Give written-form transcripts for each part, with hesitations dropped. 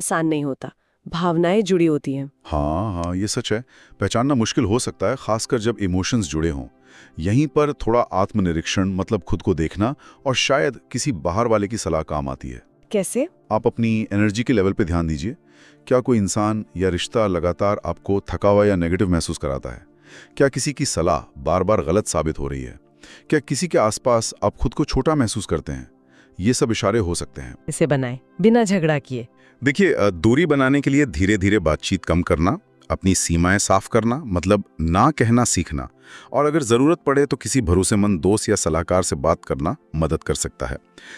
आसान नहीं होता, भावनाएं जुड़ी होती हैं। हाँ हाँ, ये सच है। पहचानना मुश्किल हो सकता है, खासकर जब इमोशंस जुड़े हों। यहीं पर थोड़ा आत्मनिरीक्षण, मतलब खुद को देखना, और शायद किसी बाहर वाले की सलाह काम आती है। कैसे? आप अपनी एनर्जी के लेवल पे ध्यान दीजिए। क्या कोई इंसान या रिश्ता लगातार आपको थका हुआ या नेगेटिव महसूस कराता है? क्या किसी की सलाह बार बार गलत साबित हो रही है? क्या किसी के आसपास आप खुद को छोटा महसूस करते हैं? ये सब इशारे हो सकते हैं। इसे बनाए बिना झगड़ा किए। देखिए, दूरी बनाने के लिए धीरे धीरे बातचीत कम करना, अपनी सीमाएं साफ करना, मतलब ना कहना सीखना, और अगर जरूरत पड़े तो किसी भरोसेमंद दोस्त या सलाहकार से बात करना मदद कर सकता है।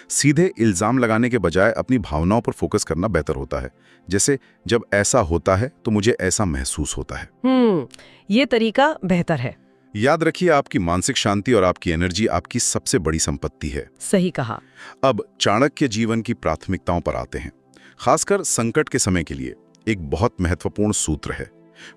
सीधे इल्जाम लगाने के बजाय अपनी भावनाओं पर फोकस करना बेहतर होता है। जैसे, जब ऐसा होता है तो मुझे ऐसा महसूस होता है। ये तरीका बेहतर है। याद रखिए, आपकी मानसिक शांति और आपकी एनर्जी आपकी सबसे बड़ी संपत्ति है। सही कहा। अब चाणक्य जीवन की प्राथमिकताओं पर आते हैं। खासकर संकट के समय के लिए एक बहुत महत्वपूर्ण सूत्र है।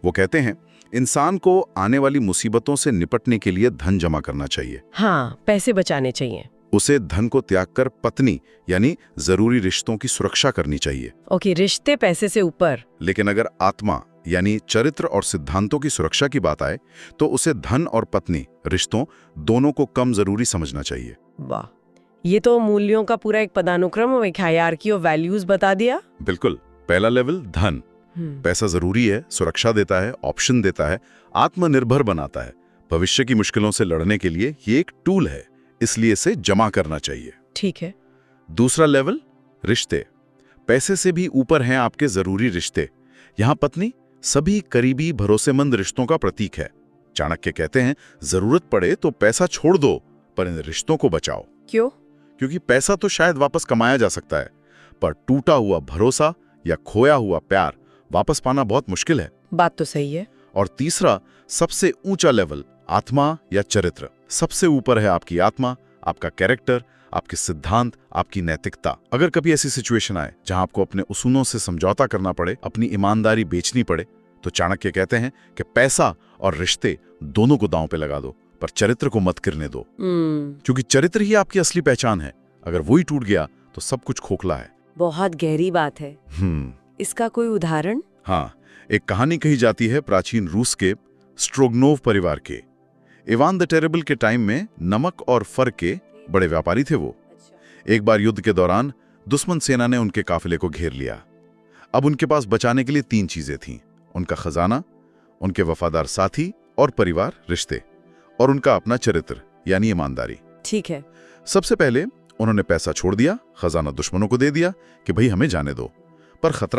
वो कहते हैं, इंसान को आने वाली मुसीबतों से निपटने के लिए धन जमा करना चाहिए। हाँ, पैसे बचाने चाहिए। उसे धन को त्याग कर पत्नी यानी जरूरी रिश्तों की सुरक्षा करनी चाहिए। ओके, रिश्ते पैसे से ऊपर। लेकिन अगर आत्मा यानी चरित्र और सिद्धांतों की सुरक्षा की बात आए तो उसे धन और पत्नी रिश्तों दोनों को कम जरूरी समझना चाहिए। वाह, ये तो मूल्यों का पूरा एक पदानुक्रम और एक हायरार्की ऑफ वैल्यूज बता दिया। बिल्कुल। पहला लेवल धन। पैसा जरूरी है, सुरक्षा देता है, ऑप्शन देता है, आत्मनिर्भर बनाता है। भविष्य की मुश्किलों से लड़ने के लिए ये एक टूल है, इसलिए इसे जमा करना चाहिए। ठीक है। दूसरा लेवल रिश्ते। पैसे से भी ऊपर हैं आपके जरूरी रिश्ते। यहां पत्नी सभी करीबी भरोसेमंद रिश्तों का प्रतीक है। चाणक्य कहते हैं, जरूरत पड़े तो पैसा छोड़ दो, पर इन रिश्तों को बचाओ। क्यों? क्योंकि पैसा तो शायद वापस कमाया जा सकता है, पर टूटा हुआ भरोसा या खोया हुआ प्यार वापस पाना बहुत मुश्किल है। बात तो सही है। और तीसरा, सबसे ऊंचा लेवल आत्मा या चरित्र। सबसे ऊपर है आपकी आत्मा, आपका कैरेक्टर, आपके सिद्धांत, आपकी नैतिकता। अगर कभी ऐसी सिचुएशन आए जहां आपको अपने उसूलों से समझौता करना पड़े, अपनी ईमानदारी बेचनी पड़े, तो चाणक्य कहते हैं कि पैसा और रिश्ते दोनों को दांव पे लगा दो, पर चरित्र को मत गिरने दो। क्योंकि चरित्र ही आपकी असली पहचान है। अगर वही टूट गया तो सब कुछ खोखला है। बहुत गहरी बात है। इसका कोई उदाहरण? हाँ, एक कहानी कही जाती है प्राचीन रूस के स्ट्रोगनोव परिवार के। इवान द टेरेबल के टाइम में नमक और फर के बड़े व्यापारी थे वो। एक बार युद्ध के दौरान दुश्मन सेना ने उनके काफिले को घेर लिया। अब उनके पास बचाने के लिए 3 चीजें थीं: उनका खजाना, उनके वफादार साथी और परिवार रिश्ते, और उनका अपना चरित्र यानी ईमानदारी। ठीक है। सबसे पहले उन्होंने पैसा छोड़ दिया, खजाना दुश्मनों को दे दिया कि भाई हमें जाने दो। पर खतरा